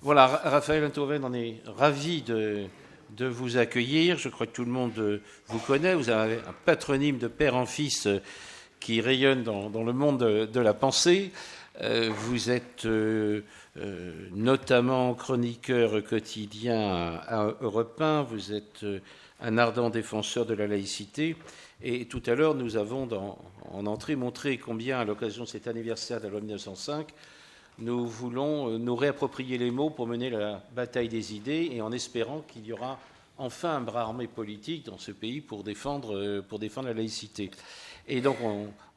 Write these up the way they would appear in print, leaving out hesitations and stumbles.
Voilà, Raphaël Enthoven, on est ravi de vous accueillir. Je crois que tout le monde vous connaît. Vous avez un patronyme de père en fils qui rayonne dans le monde de la pensée. Vous êtes notamment chroniqueur quotidien à Europe 1. Vous êtes un ardent défenseur de la laïcité. Et tout à l'heure, nous avons en entrée montré combien, à l'occasion de cet anniversaire de la loi 1905, nous voulons nous réapproprier les mots pour mener la bataille des idées et en espérant qu'il y aura enfin un bras armé politique dans ce pays pour défendre la laïcité. Et donc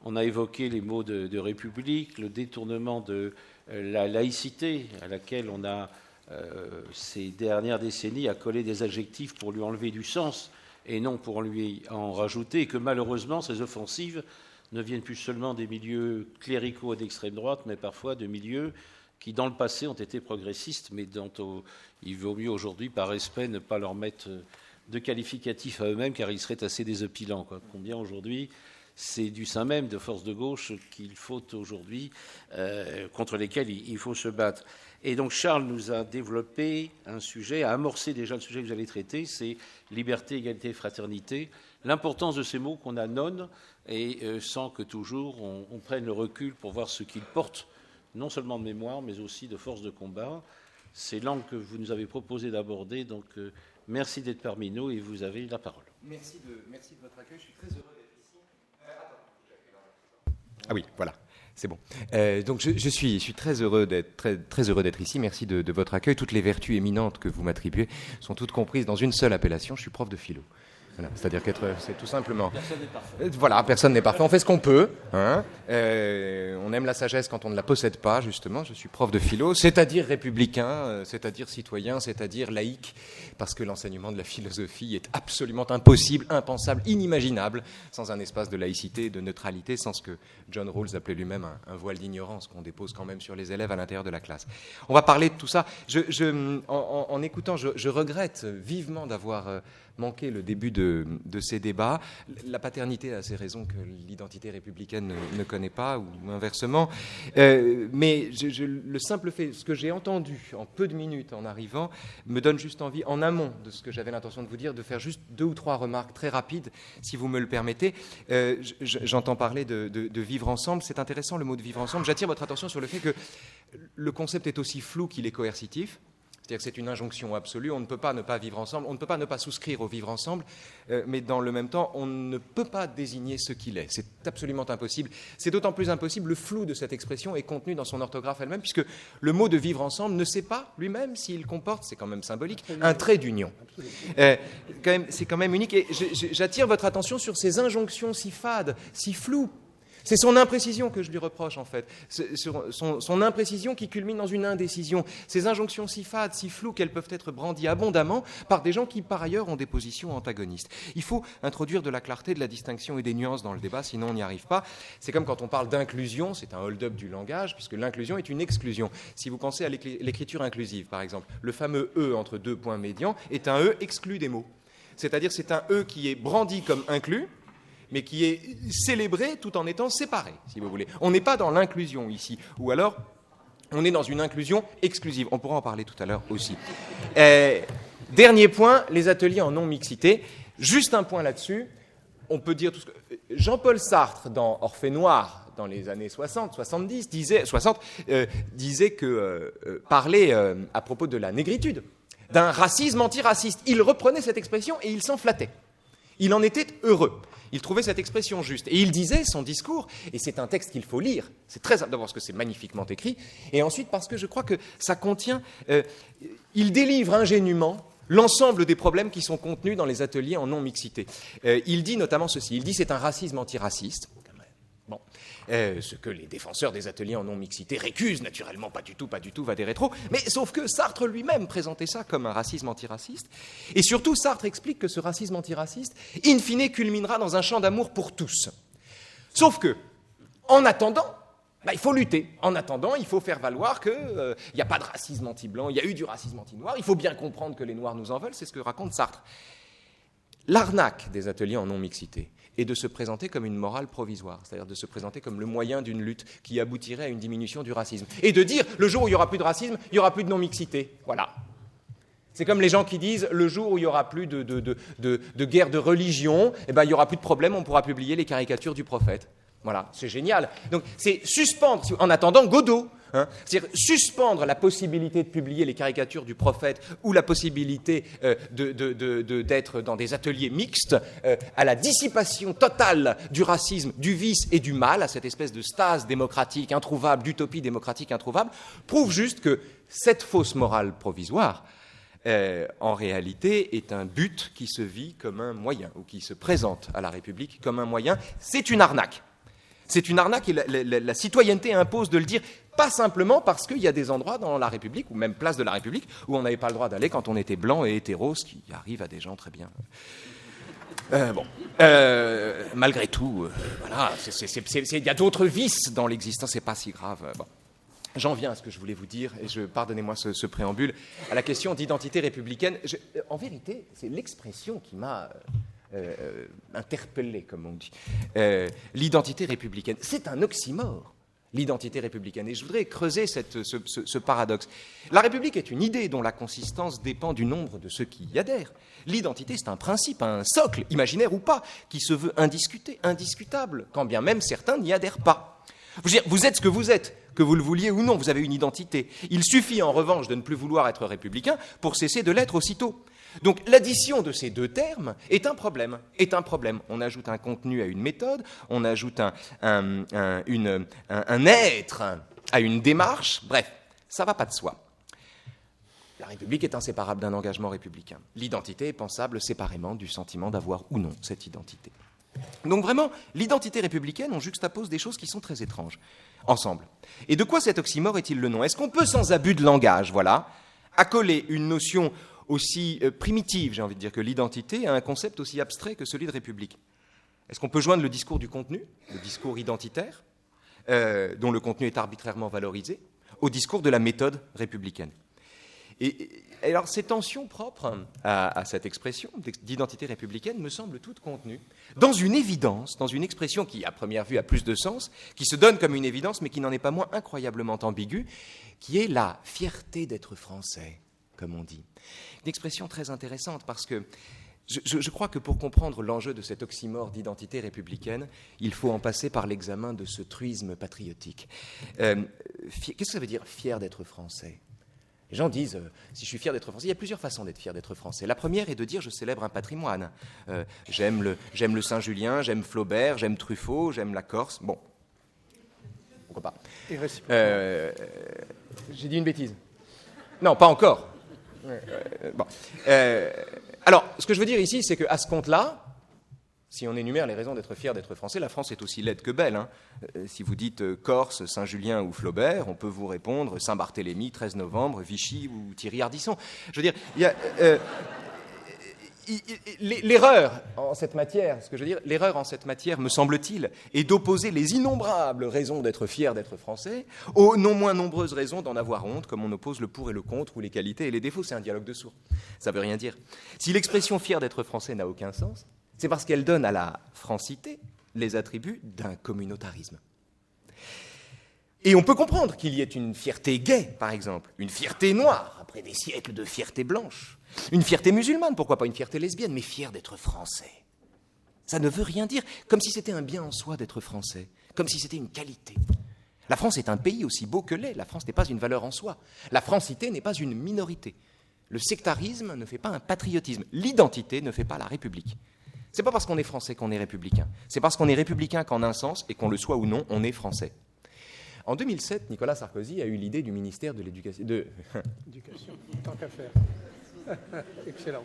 on a évoqué les mots de République, le détournement de la laïcité à laquelle on a ces dernières décennies accolé des adjectifs pour lui enlever du sens et non pour lui en rajouter, et que malheureusement ces offensives ne viennent plus seulement des milieux cléricaux et d'extrême droite, mais parfois de milieux qui, dans le passé, ont été progressistes, mais dont il vaut mieux aujourd'hui, par respect, ne pas leur mettre de qualificatifs à eux-mêmes, car ils seraient assez désopilants. Combien aujourd'hui, c'est du sein même de forces de gauche qu'il faut aujourd'hui, contre lesquelles il faut se battre. Et donc Charles nous a développé un sujet, a amorcé déjà le sujet que vous allez traiter, c'est liberté, égalité, fraternité. L'importance de ces mots qu'on annonce et sans que toujours on prenne le recul pour voir ce qu'ils portent, non seulement de mémoire, mais aussi de force de combat. C'est l'angle que vous nous avez proposé d'aborder, donc merci d'être parmi nous et vous avez la parole. Merci de votre accueil, je suis très heureux d'être ici. Ah oui, voilà. C'est bon. Donc je suis très heureux d'être ici. Merci de votre accueil. Toutes les vertus éminentes que vous m'attribuez sont toutes comprises dans une seule appellation. Je suis prof de philo. Voilà, c'est-à-dire c'est tout simplement. Personne n'est parfait. Voilà, personne n'est parfait. On fait ce qu'on peut. Hein. On aime la sagesse quand on ne la possède pas, justement. Je suis prof de philo, c'est-à-dire républicain, c'est-à-dire citoyen, c'est-à-dire laïque, parce que l'enseignement de la philosophie est absolument impossible, impensable, inimaginable, sans un espace de laïcité, de neutralité, sans ce que John Rawls appelait lui-même un voile d'ignorance qu'on dépose quand même sur les élèves à l'intérieur de la classe. On va parler de tout ça. En écoutant, je regrette vivement d'avoir manqué le début de ces débats. La paternité a ses raisons que l'identité républicaine ne connaît pas, ou inversement. Mais le simple fait, ce que j'ai entendu en peu de minutes en arrivant, me donne juste envie, en amont de ce que j'avais l'intention de vous dire, de faire juste 2 ou 3 remarques très rapides, si vous me le permettez. J'entends parler de vivre ensemble. C'est intéressant, le mot de vivre ensemble. J'attire votre attention sur le fait que le concept est aussi flou qu'il est coercitif. C'est-à-dire que c'est une injonction absolue, on ne peut pas ne pas vivre ensemble, on ne peut pas ne pas souscrire au vivre ensemble, mais dans le même temps, on ne peut pas désigner ce qu'il est. C'est absolument impossible. C'est d'autant plus impossible, le flou de cette expression est contenu dans son orthographe elle-même, puisque le mot de vivre ensemble ne sait pas lui-même s'il comporte, c'est quand même symbolique, un trait d'union. C'est quand même unique, et j'attire votre attention sur ces injonctions si fades, si floues. C'est son imprécision que je lui reproche, en fait. Son imprécision qui culmine dans une indécision. Ces injonctions si fades, si floues, qu'elles peuvent être brandies abondamment par des gens qui, par ailleurs, ont des positions antagonistes. Il faut introduire de la clarté, de la distinction et des nuances dans le débat, sinon on n'y arrive pas. C'est comme quand on parle d'inclusion, c'est un hold-up du langage, puisque l'inclusion est une exclusion. Si vous pensez à l'écriture inclusive, par exemple, le fameux « e » entre 2 points médians est un « e » exclu des mots. C'est-à-dire c'est un « e » qui est brandi comme inclus, mais qui est célébré tout en étant séparé, si vous voulez. On n'est pas dans l'inclusion ici, ou alors on est dans une inclusion exclusive. On pourra en parler tout à l'heure aussi. Dernier point, les ateliers en non-mixité. Juste un point là-dessus. On peut dire tout ce que... Jean-Paul Sartre, dans Orphée Noir, dans les années 70, disait que parlait à propos de la négritude, d'un racisme antiraciste. Il reprenait cette expression et il s'en flattait. Il en était heureux. Il trouvait cette expression juste. Et il disait, son discours, et c'est un texte qu'il faut lire, c'est très d'abord parce que c'est magnifiquement écrit, et ensuite parce que je crois que ça contient, il délivre ingénument l'ensemble des problèmes qui sont contenus dans les ateliers en non-mixité. Il dit notamment ceci, il dit c'est un racisme antiraciste. Bon. Ce que les défenseurs des ateliers en non-mixité récusent, naturellement, pas du tout, va des rétros, mais sauf que Sartre lui-même présentait ça comme un racisme antiraciste, et surtout Sartre explique que ce racisme antiraciste, in fine, culminera dans un champ d'amour pour tous. Sauf que, en attendant, il faut lutter. En attendant, il faut faire valoir qu'il n'y a pas de racisme anti-blanc, il y a eu du racisme anti-noir, il faut bien comprendre que les Noirs nous en veulent, c'est ce que raconte Sartre. L'arnaque des ateliers en non-mixité et de se présenter comme une morale provisoire, c'est-à-dire de se présenter comme le moyen d'une lutte qui aboutirait à une diminution du racisme. Et de dire, le jour où il n'y aura plus de racisme, il n'y aura plus de non-mixité. Voilà. C'est comme les gens qui disent, le jour où il n'y aura plus de guerre de religion, eh ben, il n'y aura plus de problème, on pourra publier les caricatures du prophète. Voilà, c'est génial. Donc, c'est suspendre, en attendant Godot, c'est-à-dire suspendre la possibilité de publier les caricatures du prophète ou la possibilité d'être dans des ateliers mixtes à la dissipation totale du racisme, du vice et du mal, à cette espèce de stase démocratique introuvable, d'utopie démocratique introuvable, prouve juste que cette fausse morale provisoire, en réalité, est un but qui se vit comme un moyen, ou qui se présente à la République comme un moyen. C'est une arnaque. C'est une arnaque et la citoyenneté impose de le dire, pas simplement parce qu'il y a des endroits dans la République, ou même place de la République, où on n'avait pas le droit d'aller quand on était blanc et hétéro, ce qui arrive à des gens très bien. Malgré tout, voilà, il y a d'autres vices dans l'existence, c'est pas si grave. Bon. J'en viens à ce que je voulais vous dire, et pardonnez-moi ce préambule, à la question d'identité républicaine. En vérité, c'est l'expression qui m'a interpellé, comme on dit. L'identité républicaine, c'est un oxymore, l'identité républicaine. Et je voudrais creuser ce paradoxe. La République est une idée dont la consistance dépend du nombre de ceux qui y adhèrent. L'identité, c'est un principe, un socle, imaginaire ou pas, qui se veut indiscuté, indiscutable, quand bien même certains n'y adhèrent pas. Je veux dire, vous êtes ce que vous êtes, que vous le vouliez ou non, vous avez une identité. Il suffit en revanche de ne plus vouloir être républicain pour cesser de l'être aussitôt. Donc l'addition de ces deux termes est un problème. On ajoute un contenu à une méthode, on ajoute un être à une démarche, bref, ça ne va pas de soi. La République est inséparable d'un engagement républicain. L'identité est pensable séparément du sentiment d'avoir ou non cette identité. Donc vraiment, l'identité républicaine, on juxtapose des choses qui sont très étranges, ensemble. Et de quoi cet oxymore est-il le nom? Est-ce qu'on peut, sans abus de langage, voilà, accoler une notion aussi primitive, j'ai envie de dire, que l'identité à un concept aussi abstrait que celui de république? Est-ce qu'on peut joindre le discours du contenu, le discours identitaire, dont le contenu est arbitrairement valorisé, au discours de la méthode républicaine? Et alors, ces tensions propres à cette expression d'identité républicaine me semblent toutes contenues dans une évidence, dans une expression qui, à première vue, a plus de sens, qui se donne comme une évidence, mais qui n'en est pas moins incroyablement ambiguë, qui est la fierté d'être français, comme on dit. Une expression très intéressante parce que je crois que pour comprendre l'enjeu de cet oxymore d'identité républicaine, il faut en passer par l'examen de ce truisme patriotique. Qu'est-ce que ça veut dire, fier d'être français? Les gens disent, si je suis fier d'être français, il y a plusieurs façons d'être fier d'être français. La première est de dire, je célèbre un patrimoine. J'aime le Saint-Julien, j'aime Flaubert, j'aime Truffaut, j'aime la Corse. Bon, pourquoi pas. J'ai dit une bêtise. Non, pas encore. Bon. Alors, ce que je veux dire ici, c'est qu'à ce compte-là, si on énumère les raisons d'être fier d'être français, la France est aussi laide que belle. Hein. Si vous dites Corse, Saint-Julien ou Flaubert, on peut vous répondre Saint-Barthélemy, 13 novembre, Vichy ou Thierry Ardisson. Je veux dire, il y a l'erreur en cette matière, l'erreur en cette matière, me semble-t-il, est d'opposer les innombrables raisons d'être fier d'être français aux non moins nombreuses raisons d'en avoir honte, comme on oppose le pour et le contre ou les qualités et les défauts. C'est un dialogue de sourds. Ça ne veut rien dire. Si l'expression fier d'être français n'a aucun sens, c'est parce qu'elle donne à la francité les attributs d'un communautarisme. Et on peut comprendre qu'il y ait une fierté gay, par exemple, une fierté noire, après des siècles de fierté blanche, une fierté musulmane, pourquoi pas une fierté lesbienne, mais fier d'être français. Ça ne veut rien dire, comme si c'était un bien en soi d'être français, comme si c'était une qualité. La France est un pays aussi beau que l'est, la France n'est pas une valeur en soi. La francité n'est pas une minorité. Le sectarisme ne fait pas un patriotisme. L'identité ne fait pas la République. C'est pas parce qu'on est français qu'on est républicain. C'est parce qu'on est républicain qu'en un sens, et qu'on le soit ou non, on est français. En 2007, Nicolas Sarkozy a eu l'idée du ministère de l'Éducation. Éducation, tant qu'à faire. Excellent.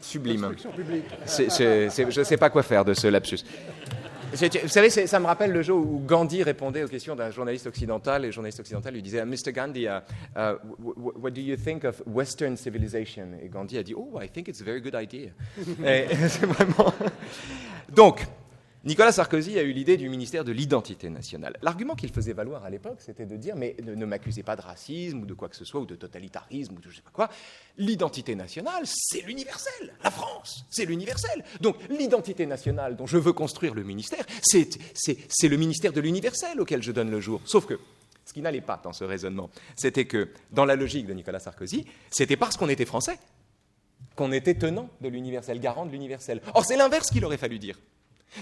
Sublime. Instruction publique. Je ne sais pas quoi faire de ce lapsus. Vous savez, ça me rappelle le jour où Gandhi répondait aux questions d'un journaliste occidental, et le journaliste occidental lui disait « Mr. Gandhi, what do you think of Western civilization ?» Et Gandhi a dit « Oh, I think it's a very good idea. » C'est vraiment... Donc, Nicolas Sarkozy a eu l'idée du ministère de l'identité nationale. L'argument qu'il faisait valoir à l'époque, c'était de dire « mais ne m'accusez pas de racisme ou de quoi que ce soit, ou de totalitarisme ou de je ne sais pas quoi. L'identité nationale, c'est l'universel. La France, c'est l'universel. Donc l'identité nationale dont je veux construire le ministère, c'est le ministère de l'universel auquel je donne le jour. » Sauf que ce qui n'allait pas dans ce raisonnement, c'était que dans la logique de Nicolas Sarkozy, c'était parce qu'on était français qu'on était tenant de l'universel, garant de l'universel. Or, c'est l'inverse qu'il aurait fallu dire.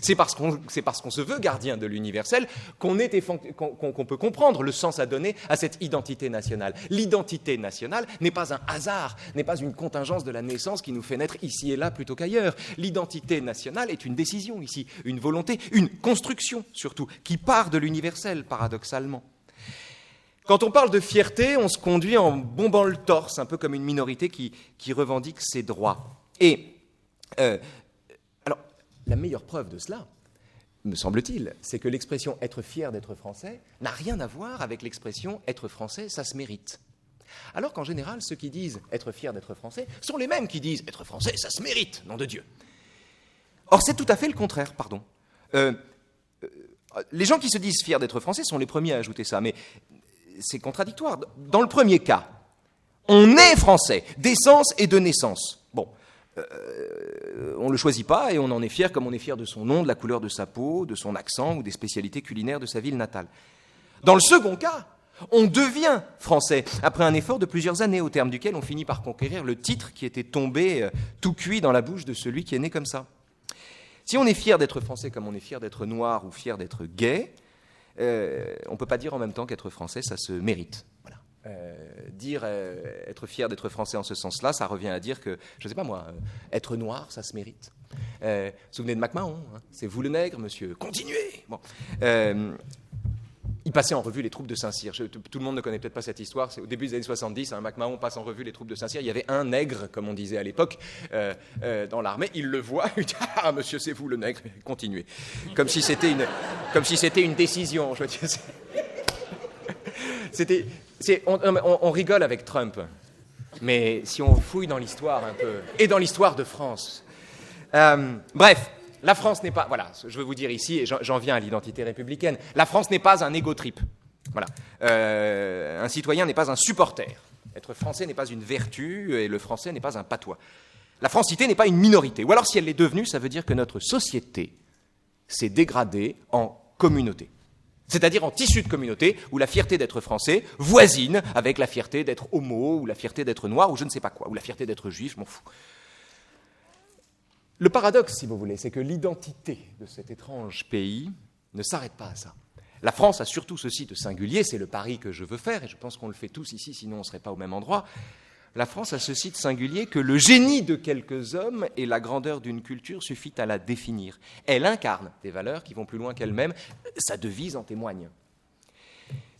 C'est parce qu'on se veut gardien de l'universel qu'on peut comprendre le sens à donner à cette identité nationale. L'identité nationale n'est pas un hasard, n'est pas une contingence de la naissance qui nous fait naître ici et là plutôt qu'ailleurs. L'identité nationale est une décision ici, une volonté, une construction surtout, qui part de l'universel, paradoxalement. Quand on parle de fierté, on se conduit en bombant le torse, un peu comme une minorité qui revendique ses droits. Et alors, la meilleure preuve de cela, me semble-t-il, c'est que l'expression « être fier d'être français » n'a rien à voir avec l'expression « être français, ça se mérite ». Alors qu'en général, ceux qui disent « être fier d'être français » sont les mêmes qui disent « être français, ça se mérite, nom de Dieu ». Or, c'est tout à fait le contraire, pardon. Les gens qui se disent fiers d'être français sont les premiers à ajouter ça, mais c'est contradictoire. Dans le premier cas, on est français, d'essence et de naissance. Bon, on ne le choisit pas et on en est fier comme on est fier de son nom, de la couleur de sa peau, de son accent ou des spécialités culinaires de sa ville natale. Dans le second cas, on devient français après un effort de plusieurs années au terme duquel on finit par conquérir le titre qui était tombé tout cuit dans la bouche de celui qui est né comme ça. Si on est fier d'être français comme on est fier d'être noir ou fier d'être gay, on ne peut pas dire en même temps qu'être français, ça se mérite. Voilà. Dire être fier d'être français en ce sens-là, ça revient à dire que, je ne sais pas moi, être noir, ça se mérite. Vous vous souvenez de MacMahon, hein, c'est vous le nègre, monsieur, continuez. Bon. Il passait en revue les troupes de Saint-Cyr. Tout le monde ne connaît peut-être pas cette histoire. C'est au début des années 70, MacMahon passe en revue les troupes de Saint-Cyr. Il y avait un nègre, comme on disait à l'époque, dans l'armée. Il le voit, il dit « Ah, monsieur, c'est vous le nègre, continuez. » Comme si c'était une décision. Je veux dire, on rigole avec Trump. Mais si on fouille dans l'histoire un peu, et dans l'histoire de France... bref. La France n'est pas, voilà, je veux vous dire ici, et j'en viens à l'identité républicaine, la France n'est pas un égo-trip. Voilà. Un citoyen n'est pas un supporter. Être français n'est pas une vertu, et le français n'est pas un patois. La francité n'est pas une minorité. Ou alors, si elle l'est devenue, ça veut dire que notre société s'est dégradée en communauté. C'est-à-dire en tissu de communauté où la fierté d'être français voisine avec la fierté d'être homo, ou la fierté d'être noir, ou je ne sais pas quoi, ou la fierté d'être juif, je m'en fous. Le paradoxe, si vous voulez, c'est que l'identité de cet étrange pays ne s'arrête pas à ça. La France a surtout ceci de singulier, c'est le pari que je veux faire, et je pense qu'on le fait tous ici, sinon on ne serait pas au même endroit. La France a ceci de singulier que le génie de quelques hommes et la grandeur d'une culture suffit à la définir. Elle incarne des valeurs qui vont plus loin qu'elle-même, sa devise en témoigne.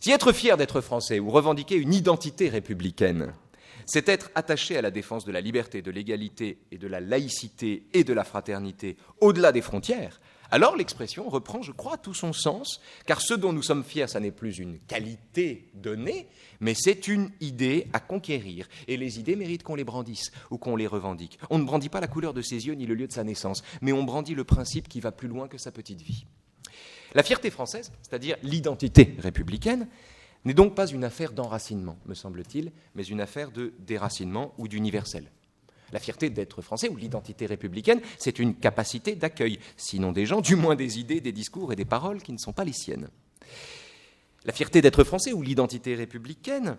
Si être fier d'être français ou revendiquer une identité républicaine, c'est être attaché à la défense de la liberté, de l'égalité et de la laïcité et de la fraternité au-delà des frontières, alors l'expression reprend, je crois, tout son sens, car ce dont nous sommes fiers, ça n'est plus une qualité donnée, mais c'est une idée à conquérir. Et les idées méritent qu'on les brandisse ou qu'on les revendique. On ne brandit pas la couleur de ses yeux ni le lieu de sa naissance, mais on brandit le principe qui va plus loin que sa petite vie. La fierté française, c'est-à-dire l'identité républicaine, n'est donc pas une affaire d'enracinement, me semble-t-il, mais une affaire de déracinement ou d'universel. La fierté d'être français ou l'identité républicaine, c'est une capacité d'accueil, sinon des gens, du moins des idées, des discours et des paroles qui ne sont pas les siennes. La fierté d'être français ou l'identité républicaine,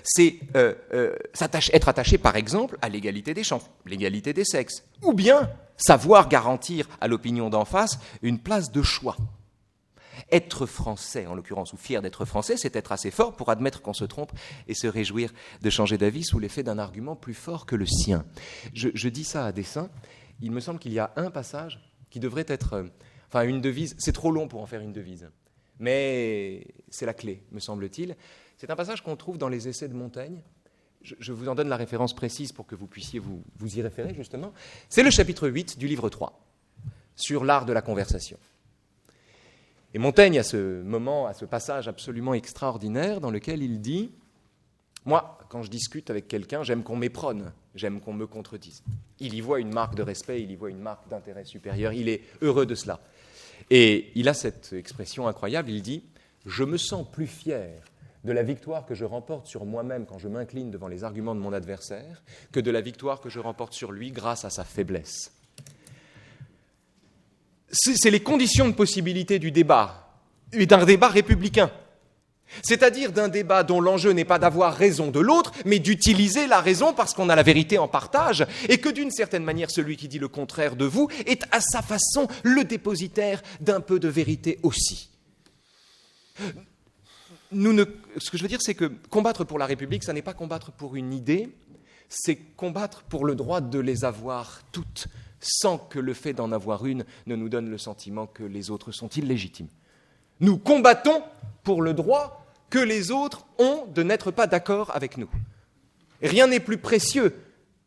c'est être attaché, par exemple, à l'égalité des chances, l'égalité des sexes, ou bien savoir garantir à l'opinion d'en face une place de choix. Être français, en l'occurrence, ou fier d'être français, c'est être assez fort pour admettre qu'on se trompe et se réjouir de changer d'avis sous l'effet d'un argument plus fort que le sien. Je dis ça à dessein. Il me semble qu'il y a un passage qui devrait être... une devise, c'est trop long pour en faire une devise, mais c'est la clé, me semble-t-il. C'est un passage qu'on trouve dans les essais de Montaigne. Je vous en donne la référence précise pour que vous puissiez vous y référer, justement. C'est le chapitre 8 du livre 3, sur l'art de la conversation. Et Montaigne a ce moment, a ce passage absolument extraordinaire dans lequel il dit Moi, quand je discute avec quelqu'un, j'aime qu'on m'éperonne, j'aime qu'on me contredise. Il y voit une marque de respect, il y voit une marque d'intérêt supérieur, il est heureux de cela. Et il a cette expression incroyable, il dit « Je me sens plus fier de la victoire que je remporte sur moi-même quand je m'incline devant les arguments de mon adversaire que de la victoire que je remporte sur lui grâce à sa faiblesse. » C'est les conditions de possibilité du débat, et d'un débat républicain. C'est-à-dire d'un débat dont l'enjeu n'est pas d'avoir raison de l'autre, mais d'utiliser la raison parce qu'on a la vérité en partage, et que d'une certaine manière, celui qui dit le contraire de vous est à sa façon le dépositaire d'un peu de vérité aussi. Ce que je veux dire, c'est que combattre pour la République, ça n'est pas combattre pour une idée, c'est combattre pour le droit de les avoir toutes, sans que le fait d'en avoir une ne nous donne le sentiment que les autres sont illégitimes. Nous combattons pour le droit que les autres ont de n'être pas d'accord avec nous. Rien n'est plus précieux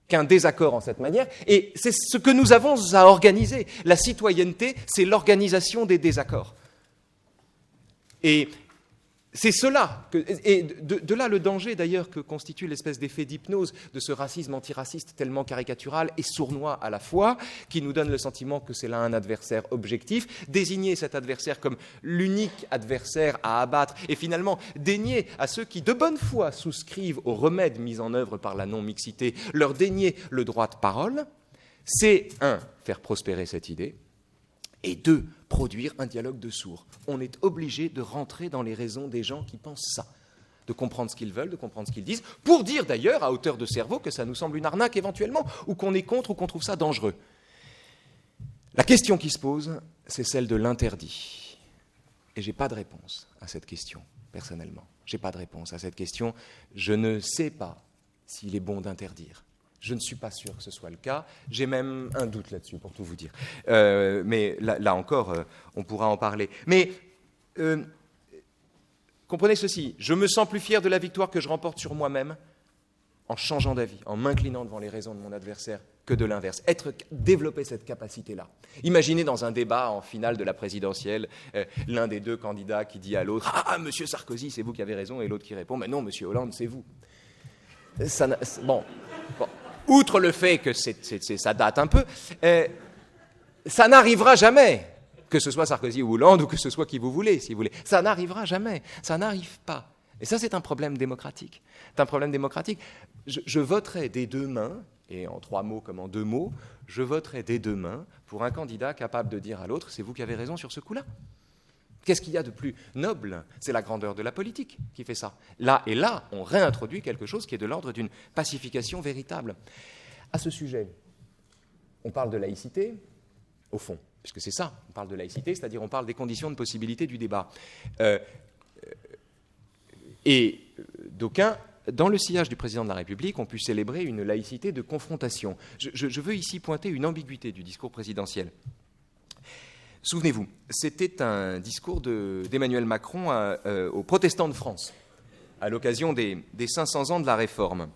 qu'un désaccord en cette manière, et c'est ce que nous avons à organiser. La citoyenneté, c'est l'organisation des désaccords. Et c'est cela, et de là le danger d'ailleurs que constitue l'espèce d'effet d'hypnose de ce racisme antiraciste tellement caricatural et sournois à la fois, qui nous donne le sentiment que c'est là un adversaire objectif, désigner cet adversaire comme l'unique adversaire à abattre, et finalement dénier à ceux qui de bonne foi souscrivent aux remèdes mis en œuvre par la non-mixité, leur dénier le droit de parole, c'est, 1, faire prospérer cette idée, et 2, produire un dialogue de sourds. On est obligé de rentrer dans les raisons des gens qui pensent ça, de comprendre ce qu'ils veulent, de comprendre ce qu'ils disent, pour dire d'ailleurs à hauteur de cerveau que ça nous semble une arnaque éventuellement, ou qu'on est contre, ou qu'on trouve ça dangereux. La question qui se pose, c'est celle de l'interdit. Et je n'ai pas de réponse à cette question, personnellement. Je n'ai pas de réponse à cette question. Je ne sais pas s'il est bon d'interdire. Je ne suis pas sûr que ce soit le cas. J'ai même un doute là-dessus, pour tout vous dire. Mais là encore, on pourra en parler. Mais comprenez ceci. Je me sens plus fier de la victoire que je remporte sur moi-même en changeant d'avis, en m'inclinant devant les raisons de mon adversaire, que de l'inverse. Développer cette capacité-là. Imaginez dans un débat en finale de la présidentielle, l'un des deux candidats qui dit à l'autre « Ah, monsieur Sarkozy, c'est vous qui avez raison », et l'autre qui répond « Mais non, monsieur Hollande, c'est vous ». Bon. Outre le fait que ça date un peu, ça n'arrivera jamais, que ce soit Sarkozy ou Hollande, ou que ce soit qui vous voulez, si vous voulez. Ça n'arrivera jamais, ça n'arrive pas. Et ça, c'est un problème démocratique. C'est un problème démocratique. Je voterai des deux mains, et en 3 mots comme en 2 mots, je voterai des 2 mains pour un candidat capable de dire à l'autre « c'est vous qui avez raison sur ce coup-là ». Qu'est-ce qu'il y a de plus noble? C'est la grandeur de la politique qui fait ça. Là, on réintroduit quelque chose qui est de l'ordre d'une pacification véritable. À ce sujet, on parle de laïcité, au fond, puisque c'est ça, on parle de laïcité, c'est-à-dire on parle des conditions de possibilité du débat. Et d'aucuns, dans le sillage du président de la République, ont pu célébrer une laïcité de confrontation. Je veux ici pointer une ambiguïté du discours présidentiel. Souvenez-vous, c'était un discours d'Emmanuel Macron aux protestants de France, à l'occasion des 500 ans de la Réforme.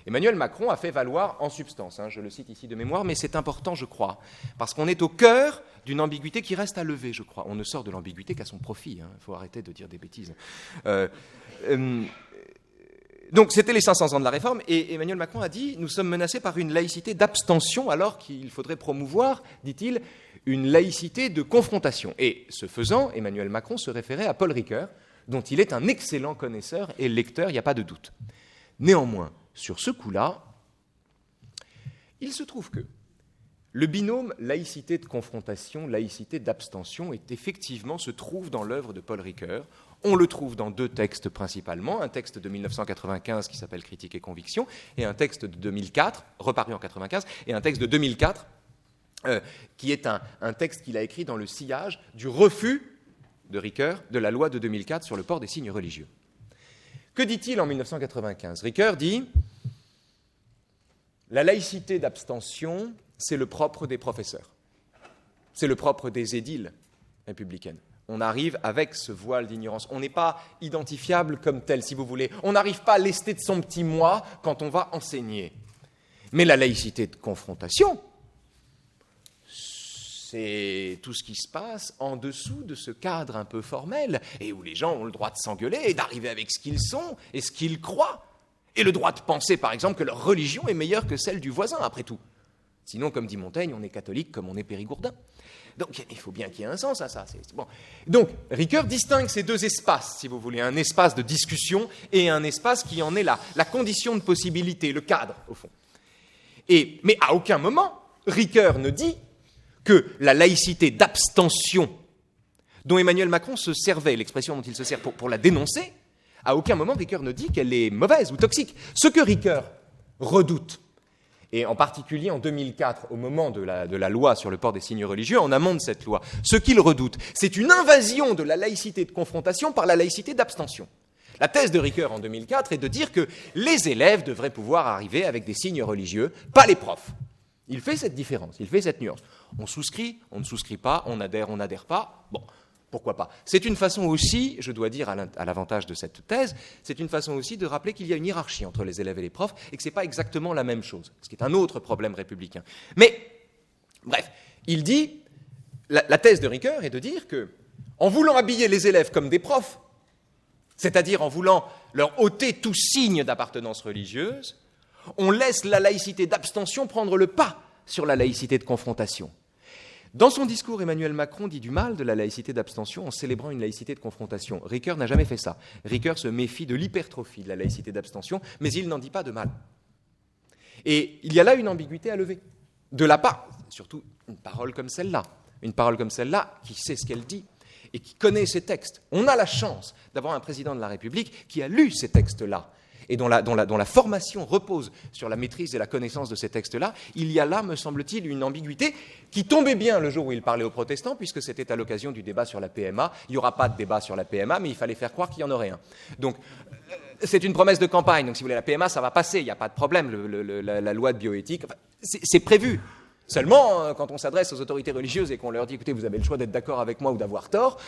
Emmanuel Macron a fait valoir en substance, je le cite ici de mémoire, mais c'est important, je crois, parce qu'on est au cœur d'une ambiguïté qui reste à lever, je crois. On ne sort de l'ambiguïté qu'à son profit, il faut arrêter de dire des bêtises. Donc c'était les 500 ans de la Réforme, et Emmanuel Macron a dit « Nous sommes menacés par une laïcité d'abstention, alors qu'il faudrait promouvoir, dit-il, une laïcité de confrontation. » Et ce faisant, Emmanuel Macron se référait à Paul Ricoeur, dont il est un excellent connaisseur et lecteur, il n'y a pas de doute. Néanmoins, sur ce coup-là, il se trouve que le binôme laïcité de confrontation, laïcité d'abstention se trouve dans l'œuvre de Paul Ricoeur. On le trouve dans 2 textes principalement, un texte de 1995 qui s'appelle Critique et conviction, et un texte de 2004, reparu en 1995, et un texte de 2004, qui est un texte qu'il a écrit dans le sillage du refus de Ricoeur de la loi de 2004 sur le port des signes religieux. Que dit-il en 1995 ? Ricoeur dit « La laïcité d'abstention, c'est le propre des professeurs, c'est le propre des édiles républicaines. On arrive avec ce voile d'ignorance. On n'est pas identifiable comme tel, si vous voulez. On n'arrive pas à lester de son petit moi quand on va enseigner. Mais la laïcité de confrontation, c'est tout ce qui se passe en dessous de ce cadre un peu formel et où les gens ont le droit de s'engueuler et d'arriver avec ce qu'ils sont et ce qu'ils croient. et le droit de penser, par exemple, que leur religion est meilleure que celle du voisin, après tout. Sinon, comme dit Montaigne, on est catholique comme on est périgourdin. Donc, il faut bien qu'il y ait un sens à ça. C'est bon. Donc, Ricoeur distingue ces deux espaces, si vous voulez, un espace de discussion et un espace qui en est la condition de possibilité, le cadre, au fond. Mais à aucun moment, Ricoeur ne dit que la laïcité d'abstention dont Emmanuel Macron se servait, l'expression dont il se sert pour la dénoncer, à aucun moment Ricoeur ne dit qu'elle est mauvaise ou toxique. Ce que Ricoeur redoute, et en particulier en 2004, au moment de la loi sur le port des signes religieux, en amont de cette loi, ce qu'il redoute, c'est une invasion de la laïcité de confrontation par la laïcité d'abstention. La thèse de Ricoeur en 2004 est de dire que les élèves devraient pouvoir arriver avec des signes religieux, pas les profs. Il fait cette différence, il fait cette nuance. On souscrit, on ne souscrit pas, on n'adhère pas. Bon, pourquoi pas. C'est une façon aussi, je dois dire à l'avantage de cette thèse, c'est une façon aussi de rappeler qu'il y a une hiérarchie entre les élèves et les profs et que ce n'est pas exactement la même chose, ce qui est un autre problème républicain. Mais, bref, il dit, la thèse de Ricoeur est de dire que, en voulant habiller les élèves comme des profs, c'est-à-dire en voulant leur ôter tout signe d'appartenance religieuse, on laisse la laïcité d'abstention prendre le pas sur la laïcité de confrontation. Dans son discours, Emmanuel Macron dit du mal de la laïcité d'abstention en célébrant une laïcité de confrontation. Ricoeur n'a jamais fait ça. Ricoeur se méfie de l'hypertrophie de la laïcité d'abstention, mais il n'en dit pas de mal. Et il y a là une ambiguïté à lever. De la part, surtout une parole comme celle-là qui sait ce qu'elle dit et qui connaît ses textes. On a la chance d'avoir un président de la République qui a lu ces textes-là et dont la formation repose sur la maîtrise et la connaissance de ces textes-là. Il y a là, me semble-t-il, une ambiguïté qui tombait bien le jour où il parlait aux protestants, puisque c'était à l'occasion du débat sur la PMA. Il n'y aura pas de débat sur la PMA, mais il fallait faire croire qu'il y en aurait un. Donc, c'est une promesse de campagne. Donc, si vous voulez, la PMA, ça va passer, il n'y a pas de problème. La loi de bioéthique, enfin, c'est prévu. Seulement, quand on s'adresse aux autorités religieuses et qu'on leur dit « écoutez, vous avez le choix d'être d'accord avec moi ou d'avoir tort »,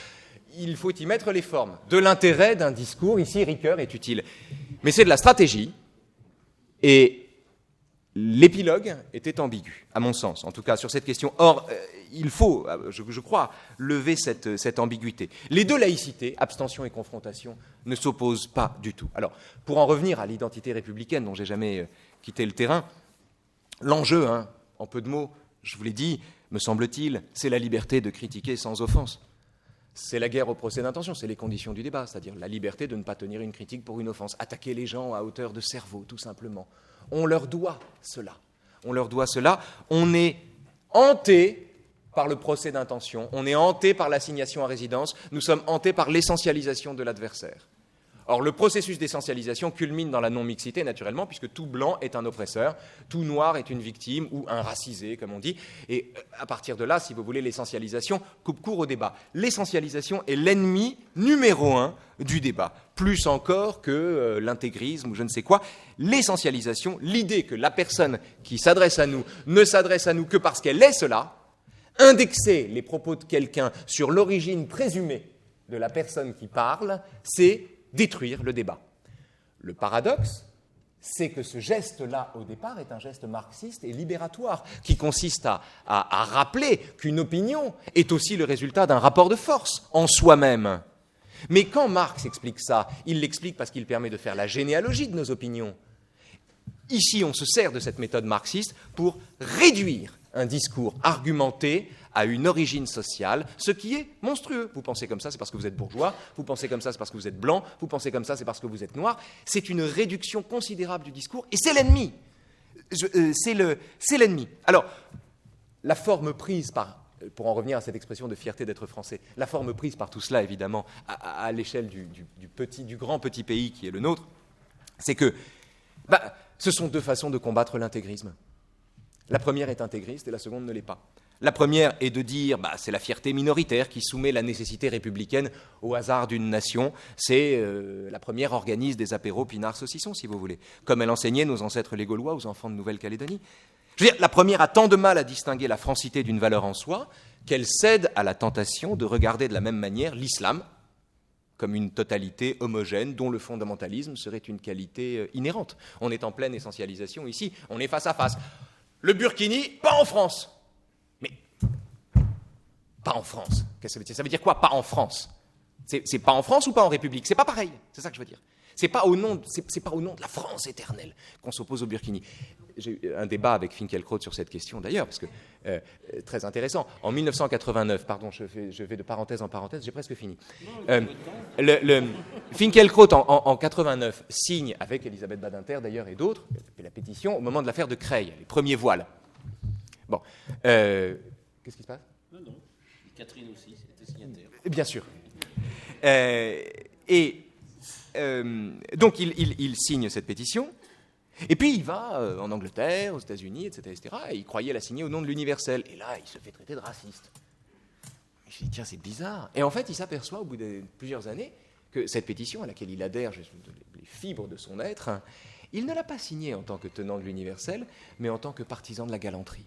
il faut y mettre les formes. De l'intérêt d'un discours, ici, Ricoeur est utile. Mais c'est de la stratégie, et l'épilogue était ambigu, à mon sens, en tout cas sur cette question. Or, il faut, je crois, lever cette ambiguïté. Les deux laïcités, abstention et confrontation, ne s'opposent pas du tout. Alors, pour en revenir à l'identité républicaine, dont j'ai jamais quitté le terrain, l'enjeu, en peu de mots, je vous l'ai dit, me semble-t-il, c'est la liberté de critiquer sans offense. C'est la guerre au procès d'intention, c'est les conditions du débat, c'est-à-dire la liberté de ne pas tenir une critique pour une offense, attaquer les gens à hauteur de cerveau, tout simplement. On leur doit cela. On est hanté par le procès d'intention, on est hanté par l'assignation à résidence, nous sommes hantés par l'essentialisation de l'adversaire. Or, le processus d'essentialisation culmine dans la non-mixité, naturellement, puisque tout blanc est un oppresseur, tout noir est une victime, ou un racisé, comme on dit. Et à partir de là, si vous voulez, l'essentialisation coupe court au débat. L'essentialisation est l'ennemi numéro 1 du débat, plus encore que l'intégrisme ou je ne sais quoi. L'essentialisation, l'idée que la personne qui s'adresse à nous ne s'adresse à nous que parce qu'elle est cela, indexer les propos de quelqu'un sur l'origine présumée de la personne qui parle, c'est détruire le débat. Le paradoxe, c'est que ce geste-là, au départ, est un geste marxiste et libératoire, qui consiste à rappeler qu'une opinion est aussi le résultat d'un rapport de force en soi-même. Mais quand Marx explique ça, il l'explique parce qu'il permet de faire la généalogie de nos opinions. Ici, on se sert de cette méthode marxiste pour réduire un discours argumenté à une origine sociale, ce qui est monstrueux. Vous pensez comme ça, c'est parce que vous êtes bourgeois, vous pensez comme ça, c'est parce que vous êtes blanc, vous pensez comme ça, c'est parce que vous êtes noir. C'est une réduction considérable du discours, et c'est l'ennemi. C'est l'ennemi. Alors, la forme prise par, pour en revenir à cette expression de fierté d'être français, la forme prise par tout cela, évidemment, à l'échelle du grand petit pays qui est le nôtre, c'est que ce sont deux façons de combattre l'intégrisme. La première est intégriste et la seconde ne l'est pas. La première est de dire c'est la fierté minoritaire qui soumet la nécessité républicaine au hasard d'une nation. C'est la première organise des apéros pinards saucissons, si vous voulez, comme elle enseignait nos ancêtres les Gaulois aux enfants de Nouvelle-Calédonie. Je veux dire, la première a tant de mal à distinguer la francité d'une valeur en soi qu'elle cède à la tentation de regarder de la même manière l'islam comme une totalité homogène dont le fondamentalisme serait une qualité inhérente. On est en pleine essentialisation ici, on est face à face. Le Burkini, pas en France. Mais, pas en France. Qu'est-ce que ça veut dire ? Ça veut dire quoi, pas en France ? C'est pas en France ou pas en République ? C'est pas pareil, c'est ça que je veux dire. C'est pas au nom de la France éternelle qu'on s'oppose au Burkini. J'ai eu un débat avec Finkielkraut sur cette question d'ailleurs, parce que très intéressant. En 1989, pardon, je vais de parenthèse en parenthèse, j'ai presque fini. Finkielkraut en 89 signe avec Elisabeth Badinter d'ailleurs et d'autres la pétition au moment de l'affaire de Creil, les premiers voiles. Bon, qu'est-ce qui se passe? Non. Catherine aussi, c'était signataire. Bien sûr. Donc il signe cette pétition, et puis il va en Angleterre, aux États-Unis, etc., et il croyait la signer au nom de l'universel. Et là, il se fait traiter de raciste. Je me dis, tiens, c'est bizarre. Et en fait, il s'aperçoit au bout de plusieurs années que cette pétition, à laquelle il adhère, les fibres de son être, il ne l'a pas signée en tant que tenant de l'universel, mais en tant que partisan de la galanterie,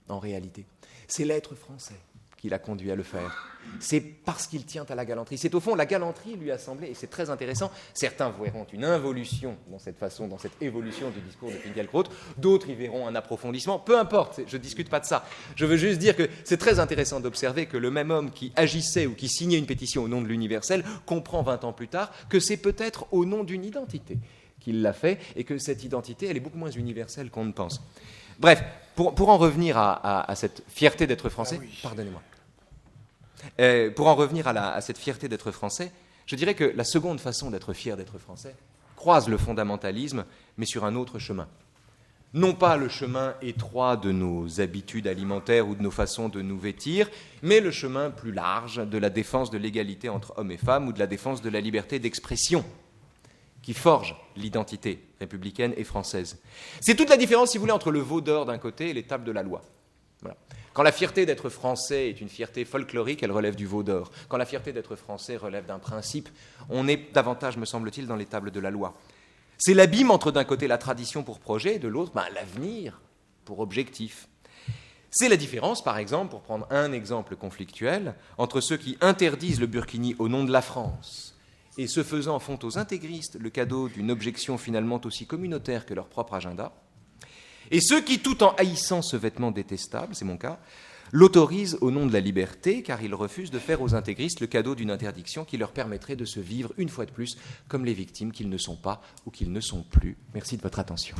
en réalité. C'est l'être français qui l'a conduit à le faire. C'est parce qu'il tient à la galanterie. C'est au fond, la galanterie lui a semblé, et c'est très intéressant, certains verront une involution dans cette façon, dans cette évolution du discours de Finkielkraut, d'autres y verront un approfondissement, peu importe, je ne discute pas de ça. Je veux juste dire que c'est très intéressant d'observer que le même homme qui agissait ou qui signait une pétition au nom de l'universel comprend 20 ans plus tard que c'est peut-être au nom d'une identité qu'il l'a fait, et que cette identité, elle est beaucoup moins universelle qu'on ne pense. Bref, pour en revenir à cette fierté d'être français, pardonnez-moi. Pour en revenir à cette fierté d'être français, je dirais que la seconde façon d'être fier d'être français croise le fondamentalisme, mais sur un autre chemin. Non pas le chemin étroit de nos habitudes alimentaires ou de nos façons de nous vêtir, mais le chemin plus large de la défense de l'égalité entre hommes et femmes ou de la défense de la liberté d'expression, qui forge l'identité républicaine et française. C'est toute la différence, si vous voulez, entre le veau d'or d'un côté et les tables de la loi. Voilà. Quand la fierté d'être français est une fierté folklorique, elle relève du veau d'or. Quand la fierté d'être français relève d'un principe, on est davantage, me semble-t-il, dans les tables de la loi. C'est l'abîme entre d'un côté la tradition pour projet et de l'autre l'avenir pour objectif. C'est la différence, par exemple, pour prendre un exemple conflictuel, entre ceux qui interdisent le burkini au nom de la France et ce faisant font aux intégristes le cadeau d'une objection finalement aussi communautaire que leur propre agenda, et ceux qui, tout en haïssant ce vêtement détestable, c'est mon cas, l'autorisent au nom de la liberté, car ils refusent de faire aux intégristes le cadeau d'une interdiction qui leur permettrait de se vivre, une fois de plus, comme les victimes qu'ils ne sont pas ou qu'ils ne sont plus. Merci de votre attention.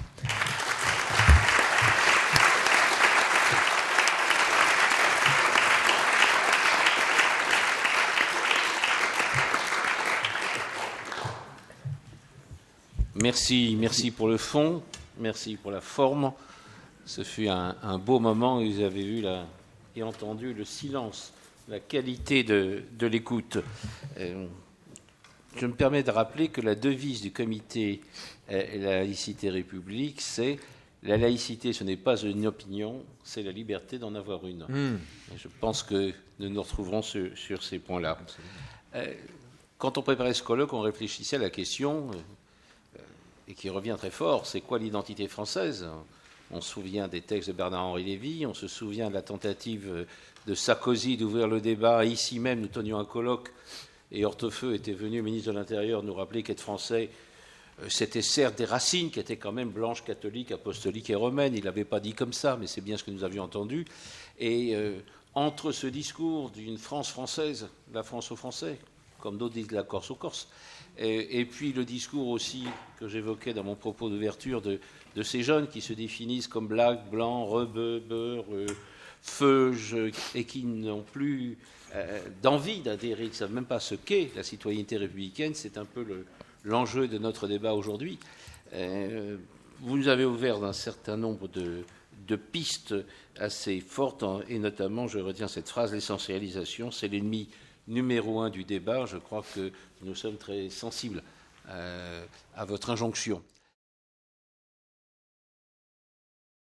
Merci pour le fond, merci pour la forme. Ce fut un beau moment où vous avez vu et entendu le silence, la qualité de l'écoute. Je me permets de rappeler que la devise du comité Laïcité République, c'est « La laïcité, ce n'est pas une opinion, c'est la liberté d'en avoir une ». Je pense que nous nous retrouverons sur ces points-là. Quand on préparait ce colloque, on réfléchissait à la question... et qui revient très fort, c'est quoi l'identité française? On se souvient des textes de Bernard-Henri Lévy, on se souvient de la tentative de Sarkozy d'ouvrir le débat. Ici même, nous tenions un colloque, et Hortefeux était venu, ministre de l'Intérieur, nous rappeler qu'être français, c'était certes des racines qui étaient quand même blanches, catholiques, apostoliques et romaines. Il ne l'avait pas dit comme ça, mais c'est bien ce que nous avions entendu. Et entre ce discours d'une France française, la France aux Français, comme d'autres disent la Corse aux Corses, et puis le discours aussi que j'évoquais dans mon propos d'ouverture de ces jeunes qui se définissent comme black, blanc, rebeu, beurre, feuge, et qui n'ont plus d'envie d'adhérer, qui ne savent même pas ce qu'est la citoyenneté républicaine. C'est un peu l'enjeu de notre débat aujourd'hui. Vous nous avez ouvert d'un certain nombre de pistes assez fortes, et notamment, je retiens cette phrase, l'essentialisation, c'est l'ennemi numéro 1 du débat. Je crois que nous sommes très sensibles à votre injonction.